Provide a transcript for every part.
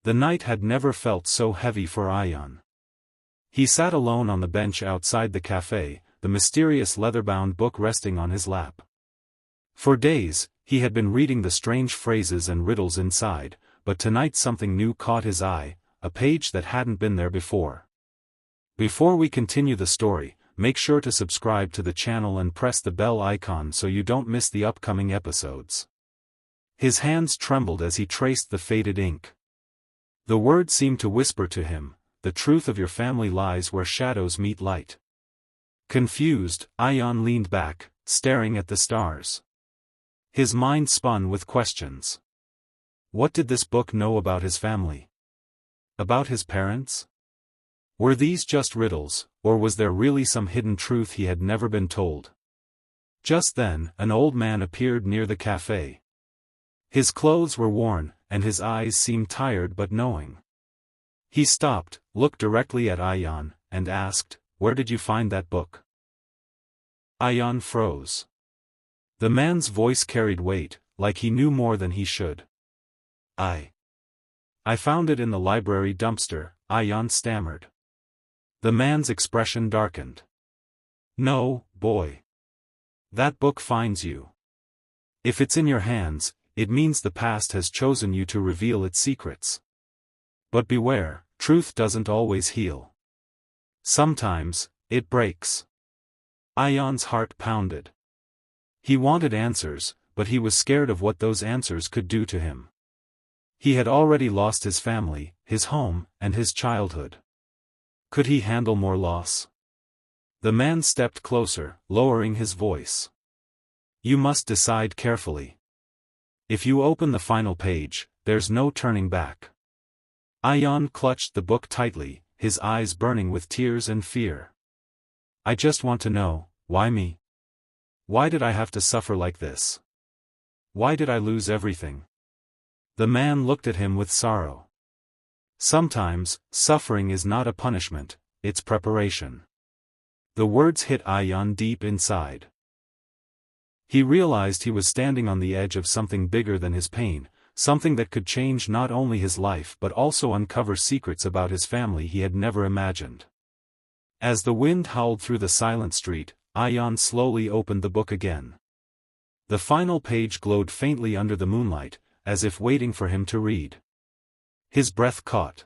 The night had never felt so heavy for Ayan. He sat alone on the bench outside the café, the mysterious leather-bound book resting on his lap. For days, he had been reading the strange phrases and riddles inside, but tonight something new caught his eye, a page that hadn't been there before. Before we continue the story, make sure to subscribe to the channel and press the bell icon so you don't miss the upcoming episodes. His hands trembled as he traced the faded ink. The word seemed to whisper to him, "The truth of your family lies where shadows meet light." Confused, Ayan leaned back, staring at the stars. His mind spun with questions. What did this book know about his family? About his parents? Were these just riddles, or was there really some hidden truth he had never been told? Just then, an old man appeared near the café. His clothes were worn, and his eyes seemed tired but knowing. He stopped, looked directly at Ayan, and asked, "Where did you find that book?" Ayan froze. The man's voice carried weight, like he knew more than he should. I found it in the library dumpster," Ayan stammered. The man's expression darkened. "No, boy. That book finds you. If it's in your hands, it means the past has chosen you to reveal its secrets. But beware, truth doesn't always heal. Sometimes, it breaks." Ayan's heart pounded. He wanted answers, but he was scared of what those answers could do to him. He had already lost his family, his home, and his childhood. Could he handle more loss? The man stepped closer, lowering his voice. "You must decide carefully. If you open the final page, there's no turning back." Ayan clutched the book tightly, his eyes burning with tears and fear. "I just want to know, why me? Why did I have to suffer like this? Why did I lose everything?" The man looked at him with sorrow. Sometimes, suffering is not a punishment, it's preparation. The words hit Ayan deep inside. He realized he was standing on the edge of something bigger than his pain, something that could change not only his life but also uncover secrets about his family he had never imagined. As the wind howled through the silent street, Ayan slowly opened the book again. The final page glowed faintly under the moonlight, as if waiting for him to read. His breath caught.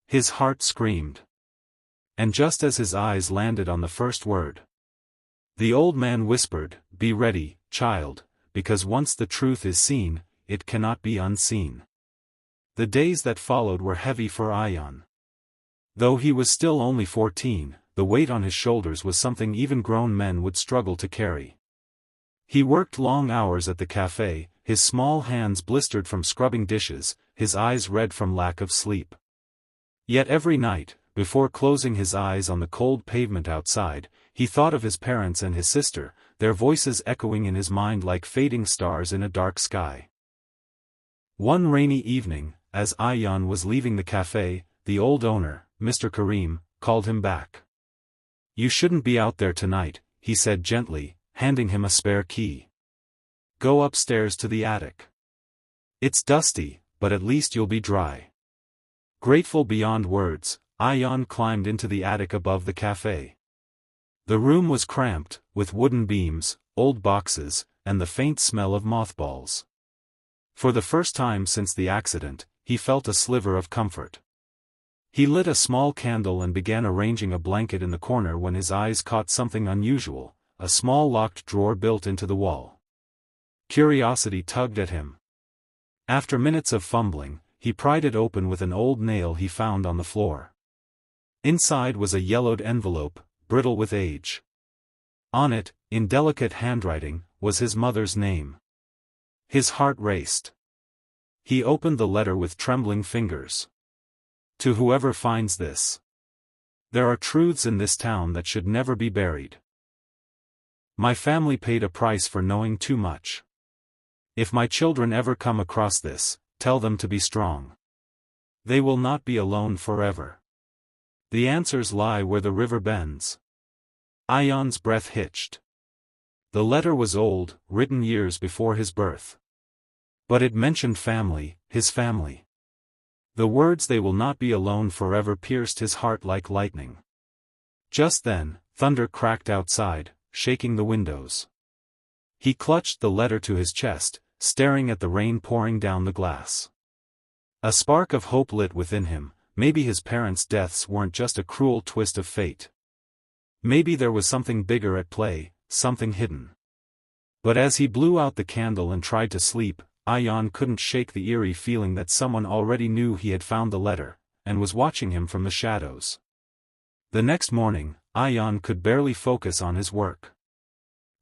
His heart screamed. And just as his eyes landed on the first word, the old man whispered, "Be ready, child, because once the truth is seen, it cannot be unseen." The days that followed were heavy for Ayan. Though he was still only 14, the weight on his shoulders was something even grown men would struggle to carry. He worked long hours at the café, his small hands blistered from scrubbing dishes, his eyes red from lack of sleep. Yet every night, before closing his eyes on the cold pavement outside, he thought of his parents and his sister, their voices echoing in his mind like fading stars in a dark sky. One rainy evening, as Ayan was leaving the café, the old owner, Mr. Karim, called him back. "You shouldn't be out there tonight," he said gently, handing him a spare key. "Go upstairs to the attic. It's dusty, but at least you'll be dry." Grateful beyond words, Ayan climbed into the attic above the café. The room was cramped, with wooden beams, old boxes, and the faint smell of mothballs. For the first time since the accident, he felt a sliver of comfort. He lit a small candle and began arranging a blanket in the corner when his eyes caught something unusual, a small locked drawer built into the wall. Curiosity tugged at him. After minutes of fumbling, he pried it open with an old nail he found on the floor. Inside was a yellowed envelope, brittle with age. On it, in delicate handwriting, was his mother's name. His heart raced. He opened the letter with trembling fingers. "To whoever finds this. There are truths in this town that should never be buried. My family paid a price for knowing too much. If my children ever come across this, tell them to be strong. They will not be alone forever. The answers lie where the river bends." Ayan's breath hitched. The letter was old, written years before his birth. But it mentioned family, his family. The words "they will not be alone forever" pierced his heart like lightning. Just then, thunder cracked outside, shaking the windows. He clutched the letter to his chest, staring at the rain pouring down the glass. A spark of hope lit within him. Maybe his parents' deaths weren't just a cruel twist of fate. Maybe there was something bigger at play, something hidden. But as he blew out the candle and tried to sleep, Ayan couldn't shake the eerie feeling that someone already knew he had found the letter, and was watching him from the shadows. The next morning, Ayan could barely focus on his work.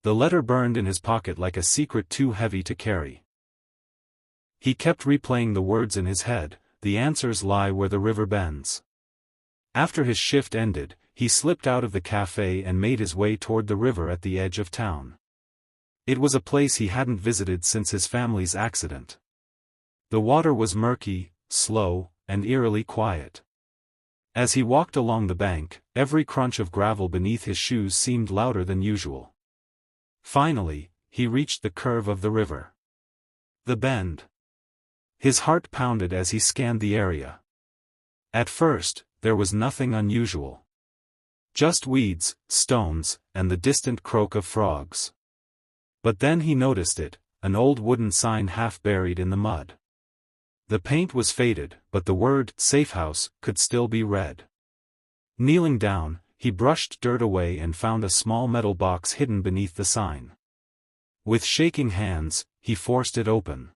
The letter burned in his pocket like a secret too heavy to carry. He kept replaying the words in his head, "The answers lie where the river bends." After his shift ended, he slipped out of the café and made his way toward the river at the edge of town. It was a place he hadn't visited since his family's accident. The water was murky, slow, and eerily quiet. As he walked along the bank, every crunch of gravel beneath his shoes seemed louder than usual. Finally, he reached the curve of the river. The bend. His heart pounded as he scanned the area. At first, there was nothing unusual. Just weeds, stones, and the distant croak of frogs. But then he noticed it, an old wooden sign half buried in the mud. The paint was faded, but the word "Safe House" could still be read. Kneeling down, he brushed dirt away and found a small metal box hidden beneath the sign. With shaking hands, he forced it open.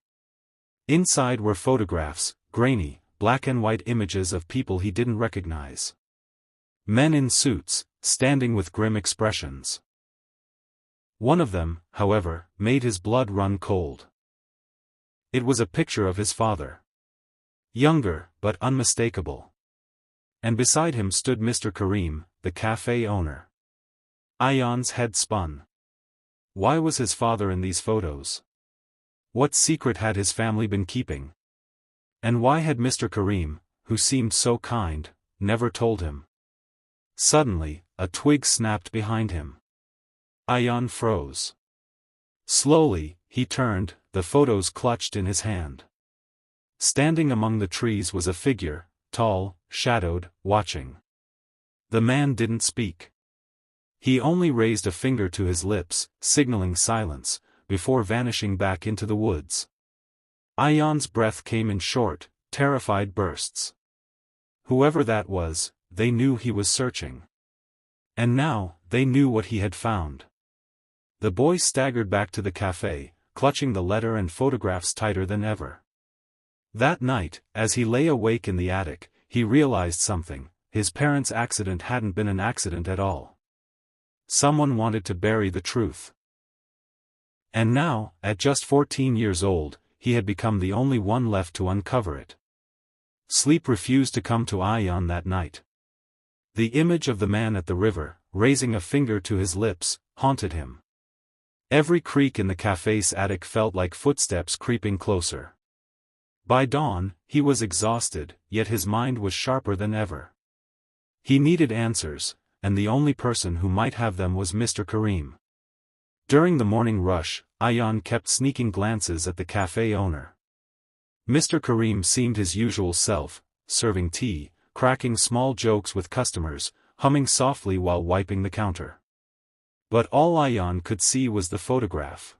Inside were photographs, grainy, black and white images of people he didn't recognize. Men in suits, standing with grim expressions. One of them, however, made his blood run cold. It was a picture of his father. Younger, but unmistakable. And beside him stood Mr. Karim, the cafe owner. Ayan's head spun. Why was his father in these photos? What secret had his family been keeping? And why had Mr. Karim, who seemed so kind, never told him? Suddenly, a twig snapped behind him. Ayan froze. Slowly, he turned, the photos clutched in his hand. Standing among the trees was a figure, tall, shadowed, watching. The man didn't speak. He only raised a finger to his lips, signaling silence, before vanishing back into the woods. Ayan's breath came in short, terrified bursts. Whoever that was, they knew he was searching. And now, they knew what he had found. The boy staggered back to the café, clutching the letter and photographs tighter than ever. That night, as he lay awake in the attic, he realized something: his parents' accident hadn't been an accident at all. Someone wanted to bury the truth. And now, at just 14 years old, he had become the only one left to uncover it. Sleep refused to come to Ayan that night. The image of the man at the river, raising a finger to his lips, haunted him. Every creak in the café's attic felt like footsteps creeping closer. By dawn, he was exhausted, yet his mind was sharper than ever. He needed answers, and the only person who might have them was Mr. Karim. During the morning rush, Ayan kept sneaking glances at the café owner. Mr. Karim seemed his usual self, serving tea, cracking small jokes with customers, humming softly while wiping the counter. But all Ayan could see was the photograph.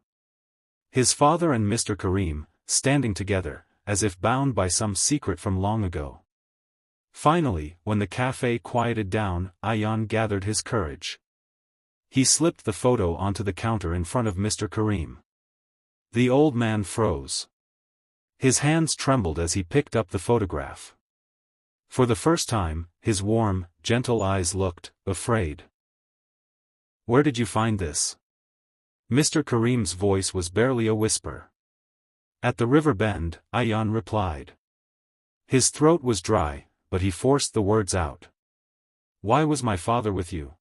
His father and Mr. Karim, standing together, as if bound by some secret from long ago. Finally, when the café quieted down, Ayan gathered his courage. He slipped the photo onto the counter in front of Mr. Karim. The old man froze. His hands trembled as he picked up the photograph. For the first time, his warm, gentle eyes looked afraid. "Where did you find this?" Mr. Karim's voice was barely a whisper. "At the river bend," Ayan replied. His throat was dry, but he forced the words out. "Why was my father with you?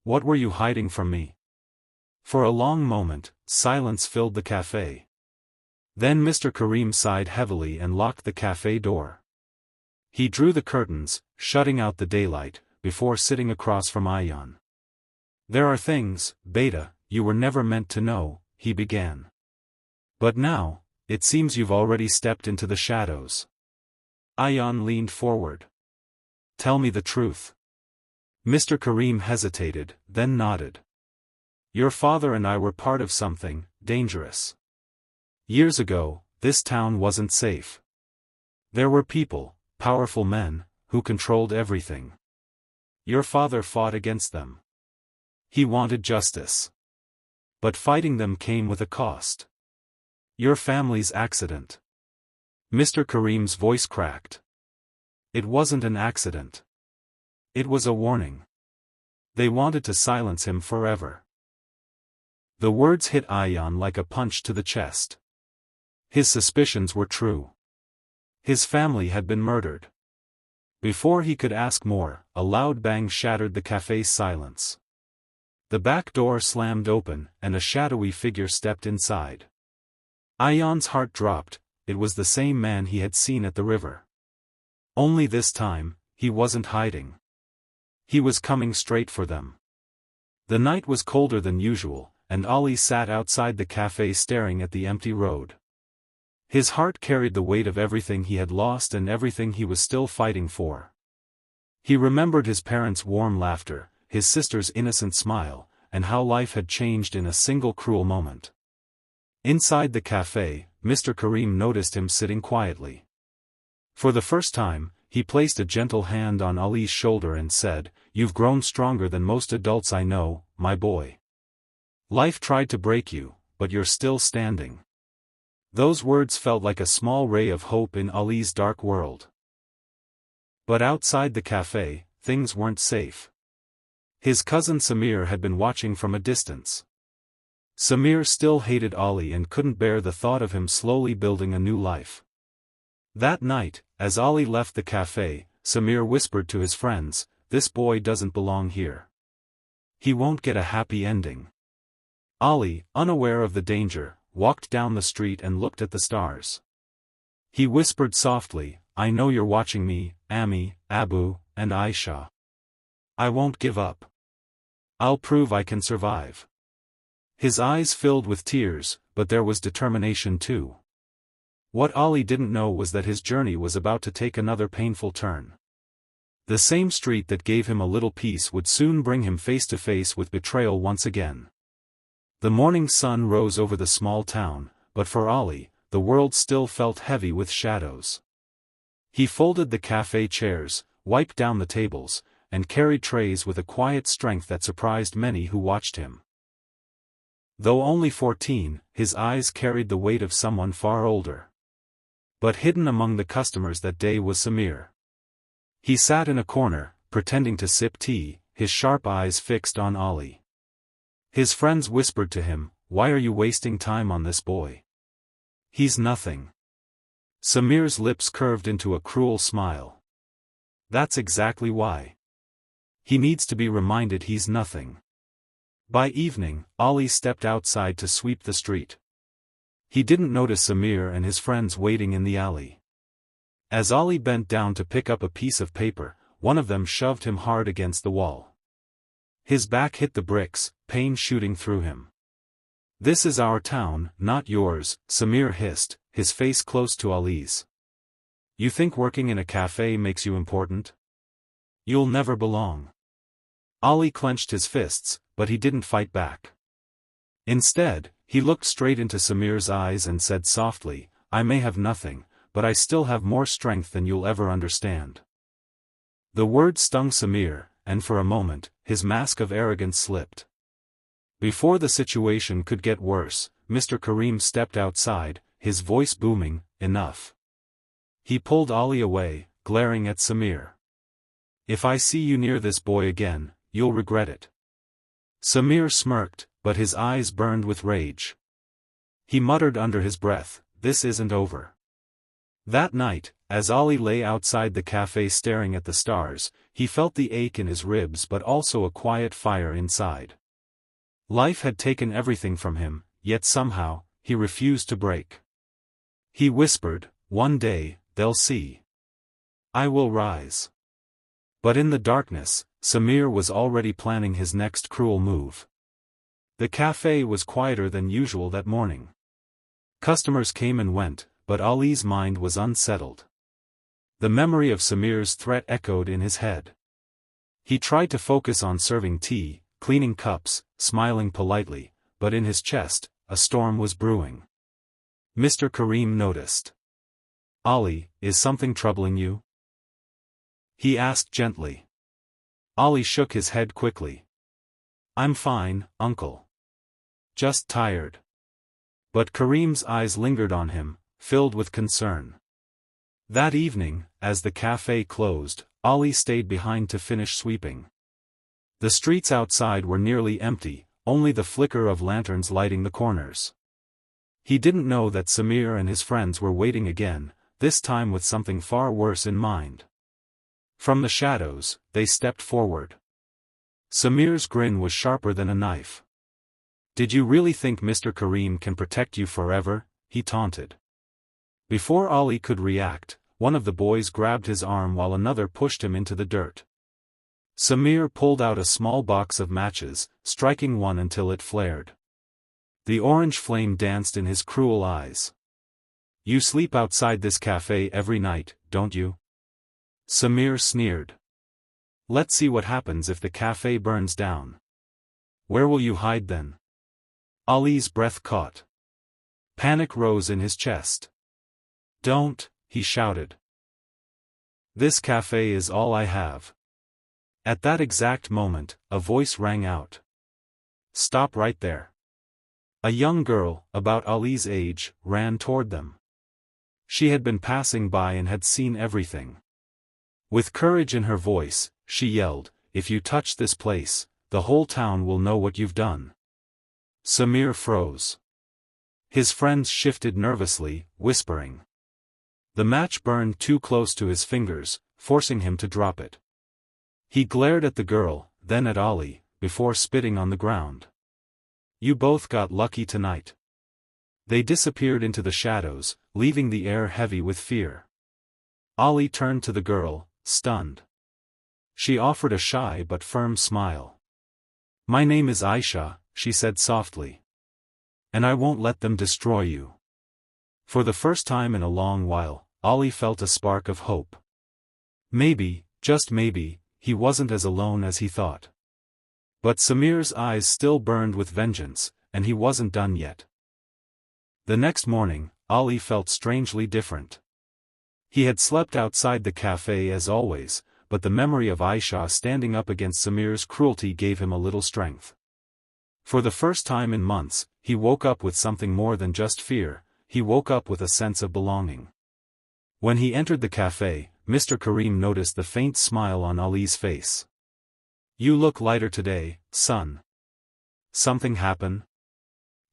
What were you hiding from me?" For a long moment, silence filled the café. Then Mr. Karim sighed heavily and locked the café door. He drew the curtains, shutting out the daylight, before sitting across from Ayan. "There are things, Beta, you were never meant to know," he began. "But now, it seems you've already stepped into the shadows." Ayan leaned forward. Tell me the truth. Mr. Karim hesitated, then nodded. Your father and I were part of something dangerous. Years ago, this town wasn't safe. There were people, powerful men, who controlled everything. Your father fought against them. He wanted justice. But fighting them came with a cost. Your family's accident. Mr. Karim's voice cracked. It wasn't an accident. It was a warning. They wanted to silence him forever. The words hit Ayan like a punch to the chest. His suspicions were true. His family had been murdered. Before he could ask more, a loud bang shattered the cafe's silence. The back door slammed open, and a shadowy figure stepped inside. Ayan's heart dropped. It was the same man he had seen at the river. Only this time, he wasn't hiding. He was coming straight for them. The night was colder than usual, and Ali sat outside the cafe staring at the empty road. His heart carried the weight of everything he had lost and everything he was still fighting for. He remembered his parents' warm laughter, his sister's innocent smile, and how life had changed in a single cruel moment. Inside the cafe, Mr. Karim noticed him sitting quietly. For the first time, he placed a gentle hand on Ali's shoulder and said, "You've grown stronger than most adults I know, my boy. Life tried to break you, but you're still standing." Those words felt like a small ray of hope in Ali's dark world. But outside the cafe, things weren't safe. His cousin Samir had been watching from a distance. Samir still hated Ali and couldn't bear the thought of him slowly building a new life. That night, as Ali left the cafe, Samir whispered to his friends, "This boy doesn't belong here. He won't get a happy ending." Ali, unaware of the danger, walked down the street and looked at the stars. He whispered softly, "I know you're watching me, Ami, Abu, and Aisha. I won't give up. I'll prove I can survive." His eyes filled with tears, but there was determination too. What Ali didn't know was that his journey was about to take another painful turn. The same street that gave him a little peace would soon bring him face to face with betrayal once again. The morning sun rose over the small town, but for Ali, the world still felt heavy with shadows. He folded the cafe chairs, wiped down the tables, and carried trays with a quiet strength that surprised many who watched him. Though only 14, his eyes carried the weight of someone far older. But hidden among the customers that day was Samir. He sat in a corner, pretending to sip tea, his sharp eyes fixed on Ali. His friends whispered to him, "Why are you wasting time on this boy? He's nothing." Samir's lips curved into a cruel smile. "That's exactly why. He needs to be reminded he's nothing." By evening, Ali stepped outside to sweep the street. He didn't notice Samir and his friends waiting in the alley. As Ali bent down to pick up a piece of paper, one of them shoved him hard against the wall. His back hit the bricks, pain shooting through him. "This is our town, not yours," Samir hissed, his face close to Ali's. "You think working in a cafe makes you important? You'll never belong." Ali clenched his fists, but he didn't fight back. Instead, he looked straight into Samir's eyes and said softly, "I may have nothing, but I still have more strength than you'll ever understand." The words stung Samir, and for a moment, his mask of arrogance slipped. Before the situation could get worse, Mr. Karim stepped outside, his voice booming, "Enough." He pulled Ali away, glaring at Samir. "If I see you near this boy again, you'll regret it." Samir smirked, but his eyes burned with rage. He muttered under his breath, "This isn't over." That night, as Ali lay outside the cafe staring at the stars, he felt the ache in his ribs but also a quiet fire inside. Life had taken everything from him, yet somehow, he refused to break. He whispered, "One day, they'll see. I will rise." But in the darkness, Samir was already planning his next cruel move. The cafe was quieter than usual that morning. Customers came and went, but Ali's mind was unsettled. The memory of Samir's threat echoed in his head. He tried to focus on serving tea, cleaning cups, smiling politely, but in his chest, a storm was brewing. Mr. Karim noticed. "Ali, is something troubling you?" he asked gently. Ali shook his head quickly. "I'm fine, uncle. Just tired." But Karim's eyes lingered on him, filled with concern. That evening, as the café closed, Ali stayed behind to finish sweeping. The streets outside were nearly empty, only the flicker of lanterns lighting the corners. He didn't know that Samir and his friends were waiting again, this time with something far worse in mind. From the shadows, they stepped forward. Samir's grin was sharper than a knife. "Did you really think Mr. Karim can protect you forever?" he taunted. Before Ali could react, one of the boys grabbed his arm while another pushed him into the dirt. Samir pulled out a small box of matches, striking one until it flared. The orange flame danced in his cruel eyes. "You sleep outside this café every night, don't you?" Samir sneered. "Let's see what happens if the café burns down. Where will you hide then?" Ali's breath caught. Panic rose in his chest. "Don't," he shouted. "This café is all I have." At that exact moment, a voice rang out. "Stop right there." A young girl, about Ali's age, ran toward them. She had been passing by and had seen everything. With courage in her voice, she yelled, "If you touch this place, the whole town will know what you've done." Samir froze. His friends shifted nervously, whispering. The match burned too close to his fingers, forcing him to drop it. He glared at the girl, then at Ali, before spitting on the ground. "You both got lucky tonight." They disappeared into the shadows, leaving the air heavy with fear. Ali turned to the girl, stunned. She offered a shy but firm smile. "My name is Aisha," she said softly. "And I won't let them destroy you." For the first time in a long while, Ali felt a spark of hope. Maybe, just maybe, he wasn't as alone as he thought. But Samir's eyes still burned with vengeance, and he wasn't done yet. The next morning, Ali felt strangely different. He had slept outside the café as always, but the memory of Aisha standing up against Samir's cruelty gave him a little strength. For the first time in months, he woke up with something more than just fear, he woke up with a sense of belonging. When he entered the café, Mr. Karim noticed the faint smile on Ali's face. "You look lighter today, son. Something happen?"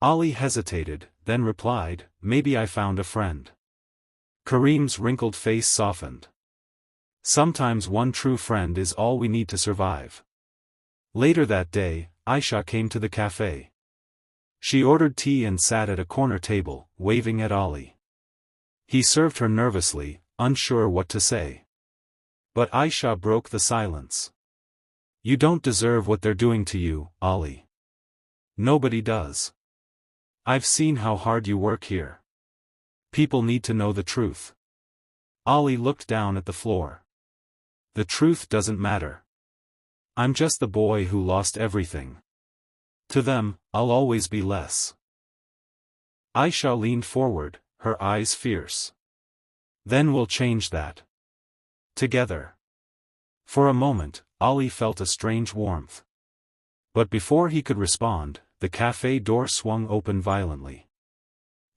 Ali hesitated, then replied, "Maybe I found a friend." Karim's wrinkled face softened. Sometimes one true friend is all we need to survive. Later that day, Aisha came to the café. She ordered tea and sat at a corner table, waving at Ali. He served her nervously, unsure what to say. But Aisha broke the silence. "You don't deserve what they're doing to you, Ali. Nobody does. I've seen how hard you work here. People need to know the truth." Ali looked down at the floor. "The truth doesn't matter. I'm just the boy who lost everything. To them, I'll always be less." Aisha leaned forward, her eyes fierce. "Then we'll change that. Together." For a moment, Ali felt a strange warmth. But before he could respond, the café door swung open violently.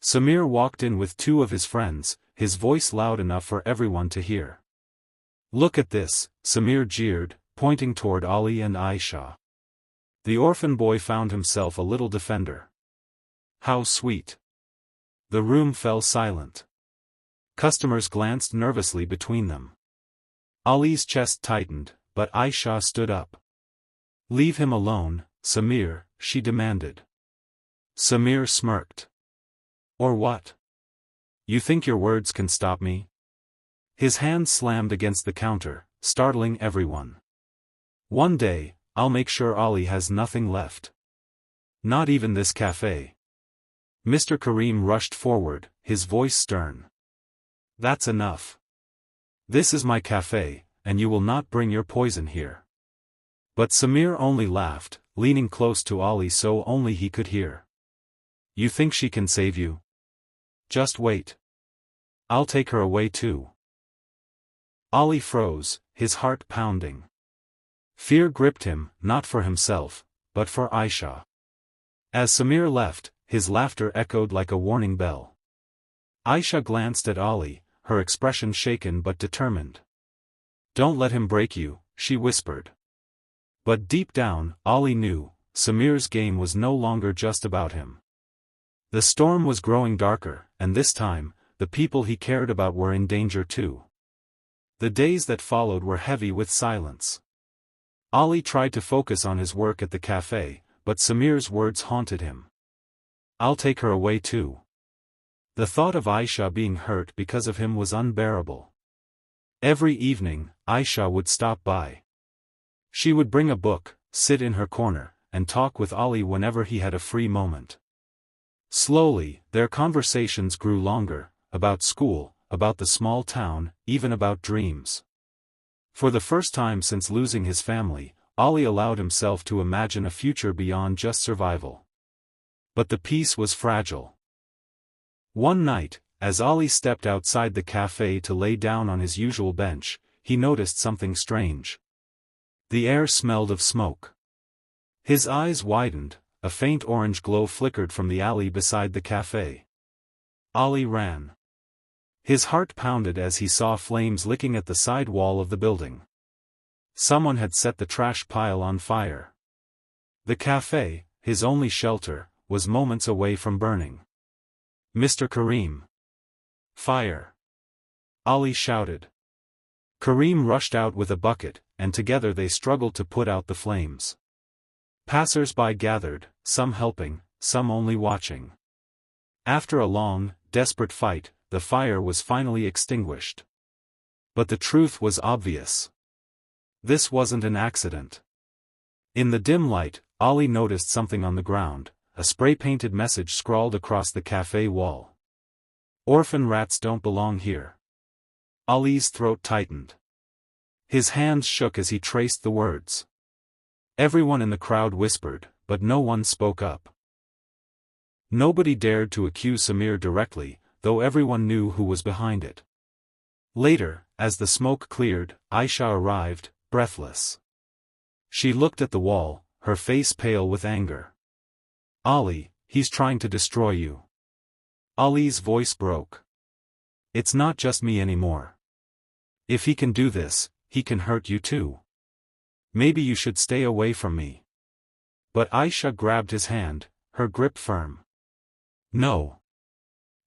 Samir walked in with two of his friends, his voice loud enough for everyone to hear. "Look at this," Samir jeered, pointing toward Ali and Aisha. The orphan boy found himself a little defender. "How sweet." The room fell silent. Customers glanced nervously between them. Ali's chest tightened, but Aisha stood up. "Leave him alone, Samir," she demanded. Samir smirked. "Or what? You think your words can stop me?" His hand slammed against the counter, startling everyone. "One day, I'll make sure Ali has nothing left. Not even this café." Mr. Karim rushed forward, his voice stern. "That's enough. This is my café, and you will not bring your poison here. But Samir only laughed, leaning close to Ali so only he could hear. You think she can save you? Just wait. I'll take her away too. Ali froze, his heart pounding. Fear gripped him, not for himself, but for Aisha. As Samir left, his laughter echoed like a warning bell. Aisha glanced at Ali, her expression shaken but determined. Don't let him break you, she whispered. But deep down, Ali knew, Samir's game was no longer just about him. The storm was growing darker, and this time, the people he cared about were in danger too. The days that followed were heavy with silence. Ali tried to focus on his work at the café, but Samir's words haunted him. I'll take her away too. The thought of Aisha being hurt because of him was unbearable. Every evening, Aisha would stop by. She would bring a book, sit in her corner, and talk with Ali whenever he had a free moment. Slowly, their conversations grew longer, about school, about the small town, even about dreams. For the first time since losing his family, Ali allowed himself to imagine a future beyond just survival. But the peace was fragile. One night, as Ali stepped outside the café to lay down on his usual bench, he noticed something strange. The air smelled of smoke. His eyes widened, a faint orange glow flickered from the alley beside the café. Ali ran. His heart pounded as he saw flames licking at the side wall of the building. Someone had set the trash pile on fire. The café, his only shelter, was moments away from burning. Mr. Kareem! Fire! Ali shouted. Kareem rushed out with a bucket, and together they struggled to put out the flames. Passers-by gathered, some helping, some only watching. After a long, desperate fight, the fire was finally extinguished. But the truth was obvious. This wasn't an accident. In the dim light, Ali noticed something on the ground, a spray-painted message scrawled across the café wall. Orphan rats don't belong here. Ali's throat tightened. His hands shook as he traced the words. Everyone in the crowd whispered, but no one spoke up. Nobody dared to accuse Samir directly, though everyone knew who was behind it. Later, as the smoke cleared, Aisha arrived, breathless. She looked at the wall, her face pale with anger. Ali, he's trying to destroy you. Ali's voice broke. It's not just me anymore. If he can do this, he can hurt you too. Maybe you should stay away from me. But Aisha grabbed his hand, her grip firm. No.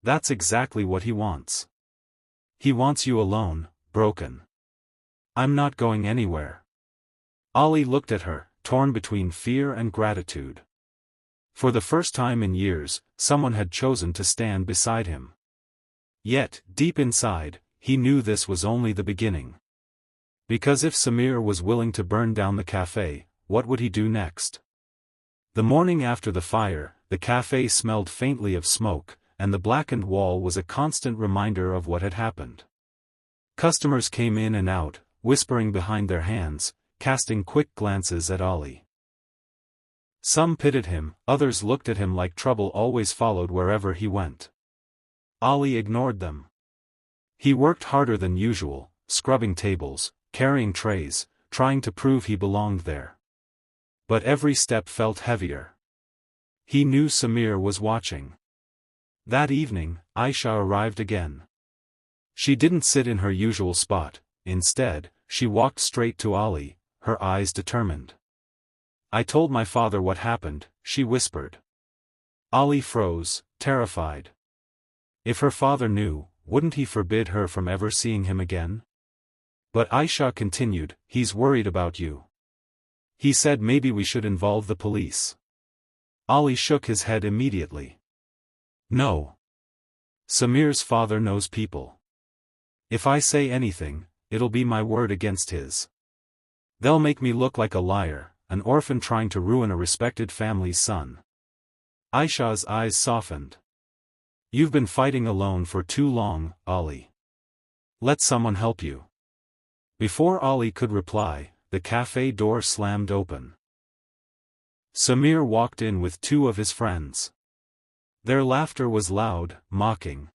That's exactly what he wants. He wants you alone, broken. I'm not going anywhere. Ali looked at her, torn between fear and gratitude. For the first time in years, someone had chosen to stand beside him. Yet, deep inside, he knew this was only the beginning. Because if Samir was willing to burn down the café, what would he do next? The morning after the fire, the café smelled faintly of smoke, and the blackened wall was a constant reminder of what had happened. Customers came in and out, whispering behind their hands, casting quick glances at Ali. Some pitied him, others looked at him like trouble always followed wherever he went. Ali ignored them. He worked harder than usual, scrubbing tables, carrying trays, trying to prove he belonged there. But every step felt heavier. He knew Samir was watching. That evening, Aisha arrived again. She didn't sit in her usual spot, instead, she walked straight to Ali, her eyes determined. I told my father what happened, she whispered. Ali froze, terrified. If her father knew, wouldn't he forbid her from ever seeing him again? But Aisha continued, he's worried about you. He said maybe we should involve the police. Ali shook his head immediately. No. Samir's father knows people. If I say anything, it'll be my word against his. They'll make me look like a liar, an orphan trying to ruin a respected family's son. Aisha's eyes softened. You've been fighting alone for too long, Ali. Let someone help you. Before Ali could reply, the café door slammed open. Samir walked in with two of his friends. Their laughter was loud, mocking.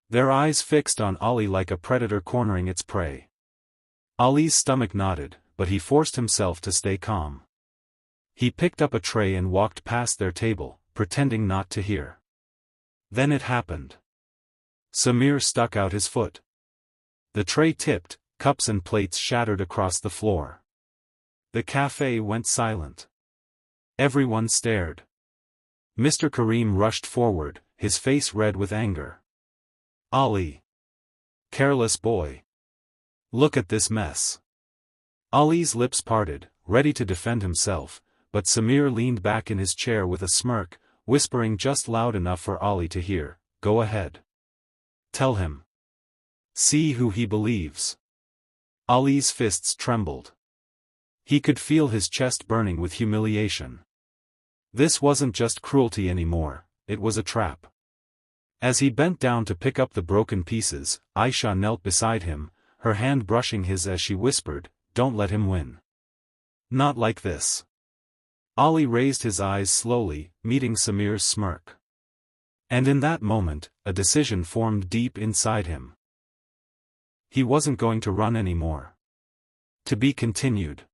Their eyes fixed on Ali like a predator cornering its prey. Ali's stomach knotted, but he forced himself to stay calm. He picked up a tray and walked past their table, pretending not to hear. Then it happened. Samir stuck out his foot. The tray tipped, cups and plates shattered across the floor. The café went silent. Everyone stared. Mr. Karim rushed forward, his face red with anger. Ali. Careless boy. Look at this mess. Ali's lips parted, ready to defend himself, but Samir leaned back in his chair with a smirk, whispering just loud enough for Ali to hear, "Go ahead. Tell him. See who he believes." Ali's fists trembled. He could feel his chest burning with humiliation. This wasn't just cruelty anymore, it was a trap. As he bent down to pick up the broken pieces, Aisha knelt beside him, her hand brushing his as she whispered, "Don't let him win. Not like this." Ali raised his eyes slowly, meeting Samir's smirk. And in that moment, a decision formed deep inside him. He wasn't going to run anymore. To be continued.